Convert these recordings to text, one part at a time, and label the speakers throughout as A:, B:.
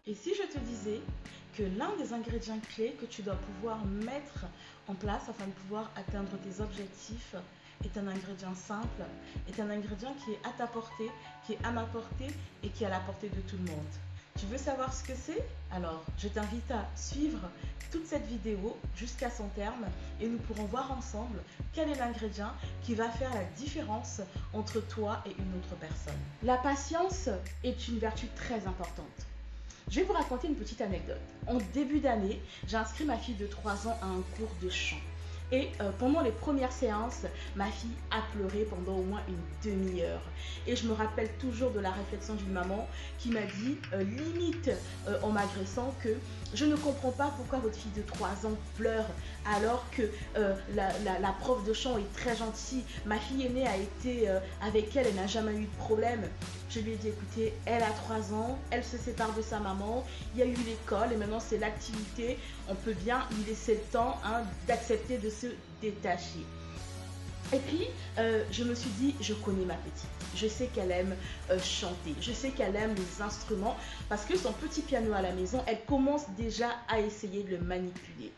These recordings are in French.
A: Et si je te disais que l'un des ingrédients clés que tu dois pouvoir mettre en place afin de pouvoir atteindre tes objectifs est un ingrédient simple, est un ingrédient qui est à ta portée, qui est à ma portée et qui est à la portée de tout le monde. Tu veux savoir ce que c'est? Alors, je t'invite à suivre toute cette vidéo jusqu'à son terme et nous pourrons voir ensemble quel est l'ingrédient qui va faire la différence entre toi et une autre personne. La patience est une vertu très importante. Je vais vous raconter une petite anecdote. En début d'année, j'ai inscrit ma fille de 3 ans à un cours de chant. Et pendant les premières séances, ma fille a pleuré pendant au moins une demi-heure. Et je me rappelle toujours de la réflexion d'une maman qui m'a dit, limite en m'agressant, que je ne comprends pas pourquoi votre fille de 3 ans pleure alors que la prof de chant est très gentille. Ma fille aînée a été avec elle n'a jamais eu de problème. Je lui ai dit, écoutez, elle a 3 ans, elle se sépare de sa maman, il y a eu l'école et maintenant c'est l'activité. On peut bien lui laisser le temps d'accepter de se détacher. Et puis, je me suis dit, je connais ma petite. Je sais qu'elle aime chanter. Je sais qu'elle aime les instruments parce que son petit piano à la maison, elle commence déjà à essayer de le manipuler.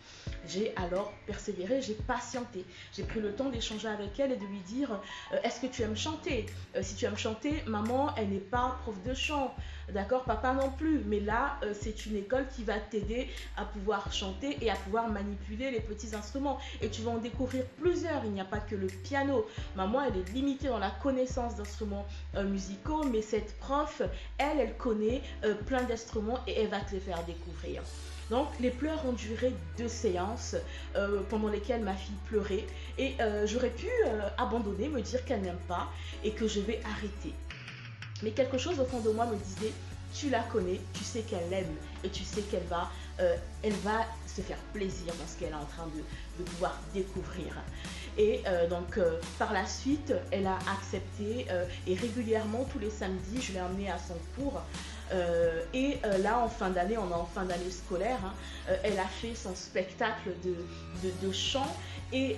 A: J'ai alors persévéré, j'ai patienté. J'ai pris le temps d'échanger avec elle et de lui dire est-ce que tu aimes chanter? Si tu aimes chanter, maman, elle n'est pas prof de chant. D'accord, papa non plus. Mais là, c'est une école qui va t'aider à pouvoir chanter et à pouvoir manipuler les petits instruments. Et tu vas en découvrir plusieurs. Il n'y a pas que le piano. Maman, elle est limitée dans la connaissance d'instruments musicaux, mais cette prof, elle connaît plein d'instruments et elle va te les faire découvrir. Donc les pleurs ont duré 2 séances pendant lesquelles ma fille pleurait et j'aurais pu abandonner, me dire qu'elle n'aime pas et que je vais arrêter. Mais quelque chose au fond de moi me disait, tu la connais, tu sais qu'elle aime et tu sais qu'elle va se faire plaisir dans ce qu'elle est en train de pouvoir découvrir. Et par la suite, elle a accepté et régulièrement tous les samedis, je l'ai emmenée à son cours. Là, en fin d'année, on est en fin d'année scolaire, elle a fait son spectacle de chant et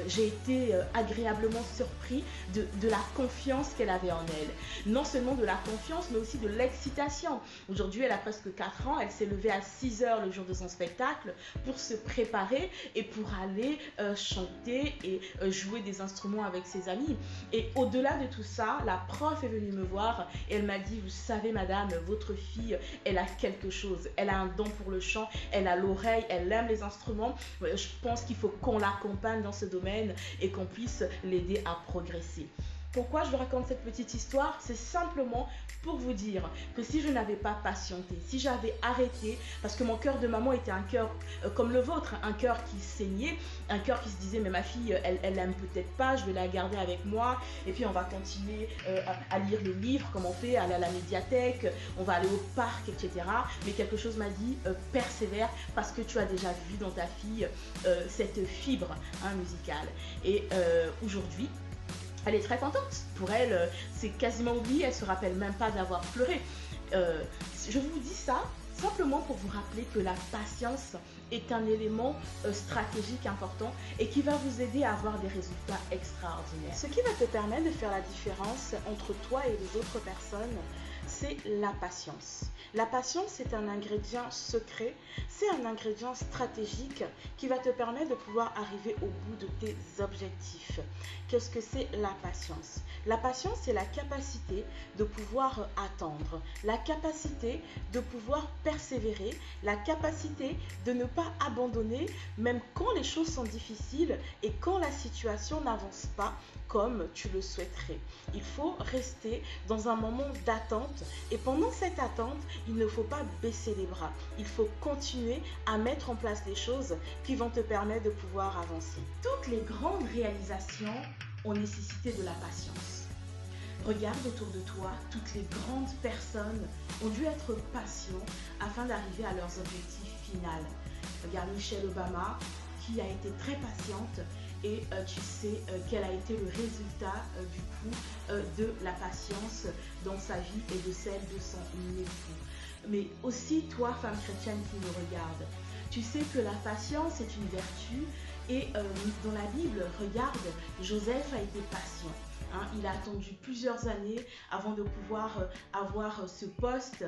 A: j'ai été agréablement surpris de la confiance qu'elle avait en elle. Non seulement de la confiance, mais aussi de l'excitation. Aujourd'hui, elle a presque 4 ans, elle s'est levée à 6 h le jour de son spectacle pour se préparer et pour aller chanter et jouer des instruments avec ses amis. Et au-delà de tout ça, la prof est venue me voir et elle m'a dit, vous savez madame, votre fille, elle a quelque chose, elle a un don pour le chant, elle a l'oreille, elle aime les instruments. Je pense qu'il faut qu'on l'accompagne dans ce domaine et qu'on puisse l'aider à progresser. Pourquoi je vous raconte cette petite histoire? C'est simplement pour vous dire que si je n'avais pas patienté, si j'avais arrêté, parce que mon cœur de maman était un cœur comme le vôtre, un cœur qui saignait, un cœur qui se disait mais ma fille, elle aime peut-être pas, je vais la garder avec moi et puis on va continuer à lire les livres comme on fait, aller à la médiathèque, on va aller au parc, etc. Mais quelque chose m'a dit persévère parce que tu as déjà vu dans ta fille cette fibre musicale. Et aujourd'hui, elle est très contente. Pour elle, c'est quasiment oublié. Elle ne se rappelle même pas d'avoir pleuré. Je vous dis ça simplement pour vous rappeler que la patience est un élément stratégique important et qui va vous aider à avoir des résultats extraordinaires. Ce qui va te permettre de faire la différence entre toi et les autres personnes, c'est la patience. La patience est un ingrédient secret, c'est un ingrédient stratégique qui va te permettre de pouvoir arriver au bout de tes objectifs. Qu'est-ce que c'est la patience? La patience, c'est la capacité de pouvoir attendre, la capacité de pouvoir persévérer, la capacité de ne pas abandonner même quand les choses sont difficiles et quand la situation n'avance pas comme tu le souhaiterais. Il faut rester dans un moment d'attente attente. Et pendant cette attente, il ne faut pas baisser les bras. Il faut continuer à mettre en place des choses qui vont te permettre de pouvoir avancer. Toutes les grandes réalisations ont nécessité de la patience. Regarde autour de toi, toutes les grandes personnes ont dû être patients afin d'arriver à leurs objectifs finaux. Regarde Michelle Obama, qui a été très patiente, et tu sais quel a été le résultat de la patience dans sa vie et de celle de son époux. Mais aussi toi, femme chrétienne qui me regarde, tu sais que la patience est une vertu, et dans la Bible, regarde, Joseph a été patient. Il a attendu plusieurs années avant de pouvoir avoir ce poste.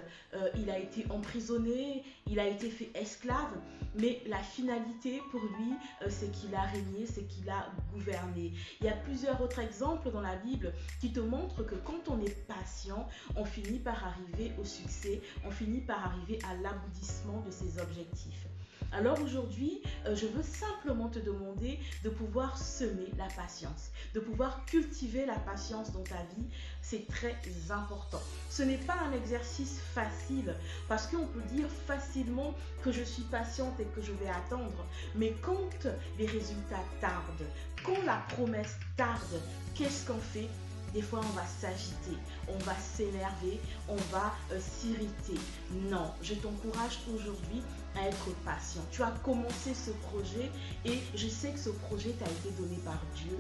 A: Il a été emprisonné, il a été fait esclave, mais la finalité pour lui, c'est qu'il a régné, c'est qu'il a gouverné. Il y a plusieurs autres exemples dans la Bible qui te montrent que quand on est patient, on finit par arriver au succès, on finit par arriver à l'aboutissement de ses objectifs. Alors aujourd'hui, je veux simplement te demander de pouvoir semer la patience, de pouvoir cultiver la patience dans ta vie. C'est très important. Ce n'est pas un exercice facile parce qu'on peut dire facilement que je suis patiente et que je vais attendre. Mais quand les résultats tardent, quand la promesse tarde, qu'est-ce qu'on fait ? Des fois, on va s'agiter, on va s'énerver, on va s'irriter. Non, je t'encourage aujourd'hui à être patient. Tu as commencé ce projet et je sais que ce projet t'a été donné par Dieu.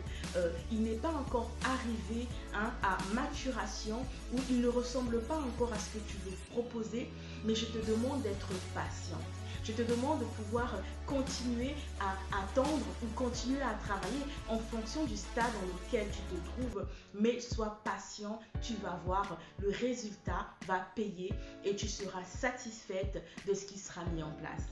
A: Il n'est pas encore arrivé à maturation ou il ne ressemble pas encore à ce que tu veux proposer, mais je te demande d'être patient. Je te demande de pouvoir continuer à attendre ou continuer à travailler en fonction du stade dans lequel tu te trouves. Mais sois patient, tu vas voir, le résultat va payer et tu seras satisfaite de ce qui sera mis en place.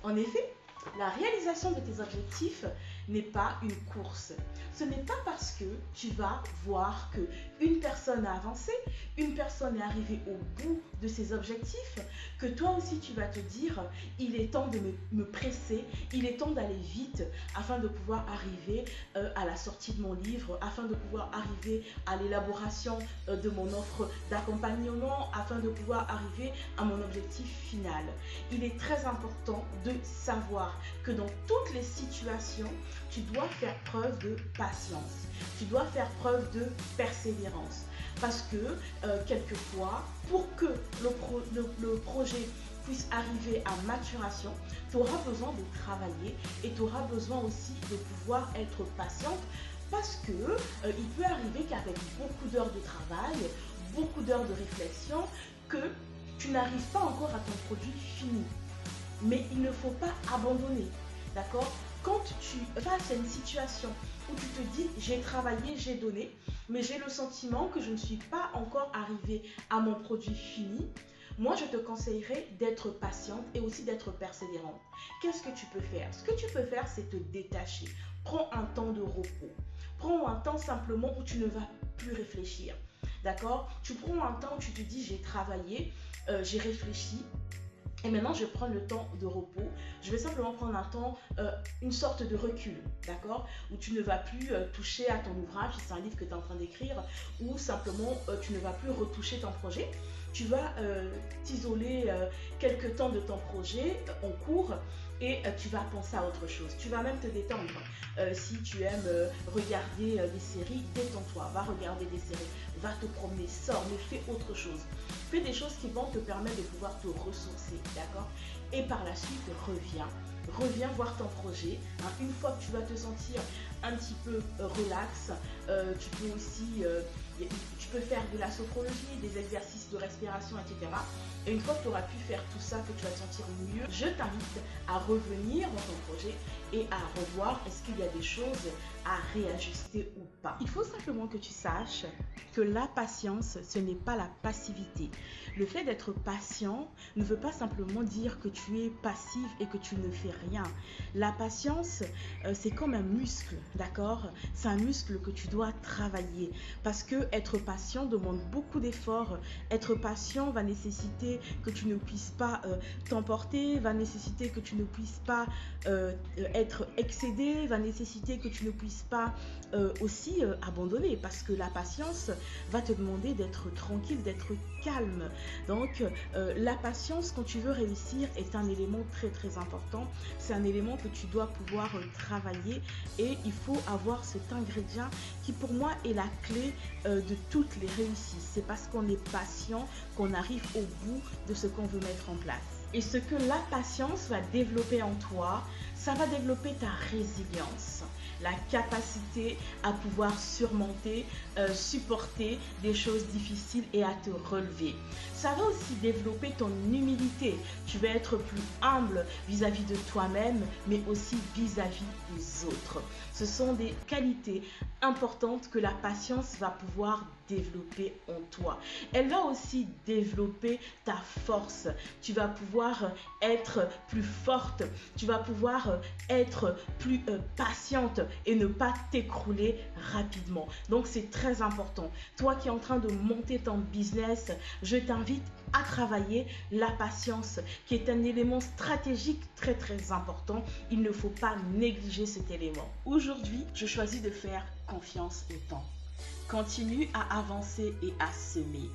A: En effet, la réalisation de tes objectifs n'est pas une course. Ce n'est pas parce que tu vas voir qu'une personne a avancé, une personne est arrivée au bout de ses objectifs, que toi aussi tu vas te dire, il est temps de me presser, il est temps d'aller vite afin de pouvoir arriver à la sortie de mon livre, afin de pouvoir arriver à l'élaboration de mon offre d'accompagnement, afin de pouvoir arriver à mon objectif final. Il est très important de savoir que dans toutes les situations, tu dois faire preuve de patience. Tu dois faire preuve de persévérance. Parce que quelquefois, pour que le projet puisse arriver à maturation, tu auras besoin de travailler et tu auras besoin aussi de pouvoir être patiente parce que il peut arriver qu'avec beaucoup d'heures de travail, beaucoup d'heures de réflexion, que tu n'arrives pas encore à ton produit fini. Mais il ne faut pas abandonner, d'accord ? Quand tu passes à une situation où tu te dis j'ai travaillé, j'ai donné, mais j'ai le sentiment que je ne suis pas encore arrivée à mon produit fini, moi je te conseillerais d'être patiente et aussi d'être persévérante. Qu'est-ce que tu peux faire ? Ce que tu peux faire, c'est te détacher. Prends un temps de repos. Prends un temps simplement où tu ne vas plus réfléchir. D'accord ? Tu prends un temps où tu te dis j'ai travaillé, j'ai réfléchi. Et maintenant, je prends le temps de repos. Je vais simplement prendre un temps, une sorte de recul, d'accord ? Où tu ne vas plus toucher à ton ouvrage, si c'est un livre que tu es en train d'écrire, ou simplement tu ne vas plus retoucher ton projet. Tu vas t'isoler quelques temps de ton projet en cours et tu vas penser à autre chose. Tu vas même te détendre. Si tu aimes regarder des séries, détends-toi, va regarder des séries, va te promener, sors, mais fais autre chose. Fais des choses qui vont te permettre de pouvoir te ressourcer, d'accord ? Et par la suite, reviens voir ton projet. Une fois que tu vas te sentir un petit peu relax, tu peux aussi tu peux faire de la sophrologie, des exercices de respiration, etc. Et une fois que tu auras pu faire tout ça, que tu vas te sentir mieux, je t'invite à revenir dans ton projet et à revoir est-ce qu'il y a des choses à réajuster ou pas. Il faut simplement que tu saches que la patience, ce n'est pas la passivité. Le fait d'être patient ne veut pas simplement dire que tu es passif et que tu ne fais rien. La patience, c'est comme un muscle, d'accord ? C'est un muscle que tu dois travailler parce que que être patient demande beaucoup d'efforts. Être patient va nécessiter que tu ne puisses pas t'emporter, va nécessiter que tu ne puisses pas être excédé, va nécessiter que tu ne puisses pas aussi abandonner, parce que la patience va te demander d'être tranquille, d'être calme. Donc la patience, quand tu veux réussir, est un élément très très important. C'est un élément que tu dois pouvoir travailler, et il faut avoir cet ingrédient qui pour moi est la clé de toutes les réussites. C'est parce qu'on est patient qu'on arrive au bout de ce qu'on veut mettre en place. Et ce que la patience va développer en toi, ça va développer ta résilience, la capacité à pouvoir surmonter, supporter des choses difficiles et à te relever. Ça va aussi développer ton humilité. Tu vas être plus humble vis-à-vis de toi-même, mais aussi vis-à-vis des autres. Ce sont des qualités importantes que la patience va pouvoir développer en toi. Elle va aussi développer ta force. Tu vas pouvoir être plus forte. Tu vas pouvoir être plus patiente et ne pas t'écrouler rapidement. Donc c'est très important. Toi qui es en train de monter ton business, je t'invite à travailler la patience, qui est un élément stratégique très très important. Il ne faut pas négliger cet élément. Aujourd'hui, je choisis de faire confiance au temps. Continue à avancer et à semer.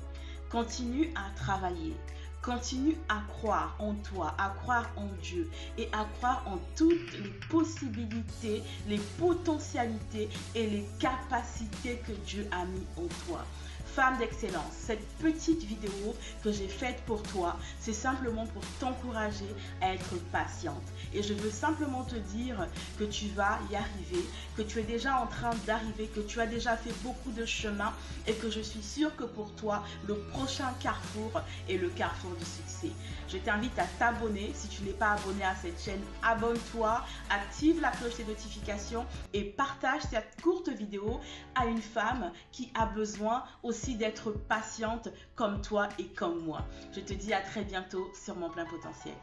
A: Continue à travailler. Continue à croire en toi, à croire en Dieu et à croire en toutes les possibilités, les potentialités et les capacités que Dieu a mis en toi. Femme d'excellence, cette petite vidéo que j'ai faite pour toi, c'est simplement pour t'encourager à être patiente. Et je veux simplement te dire que tu vas y arriver, que tu es déjà en train d'arriver, que tu as déjà fait beaucoup de chemin et que je suis sûre que pour toi, le prochain carrefour est le carrefour du succès. Je t'invite à t'abonner. Si tu n'es pas abonné à cette chaîne, abonne-toi, active la cloche des notifications et partage cette courte vidéo à une femme qui a besoin aussi d'être patiente comme toi et comme moi. Je te dis à très bientôt sur Mon Plein Potentiel.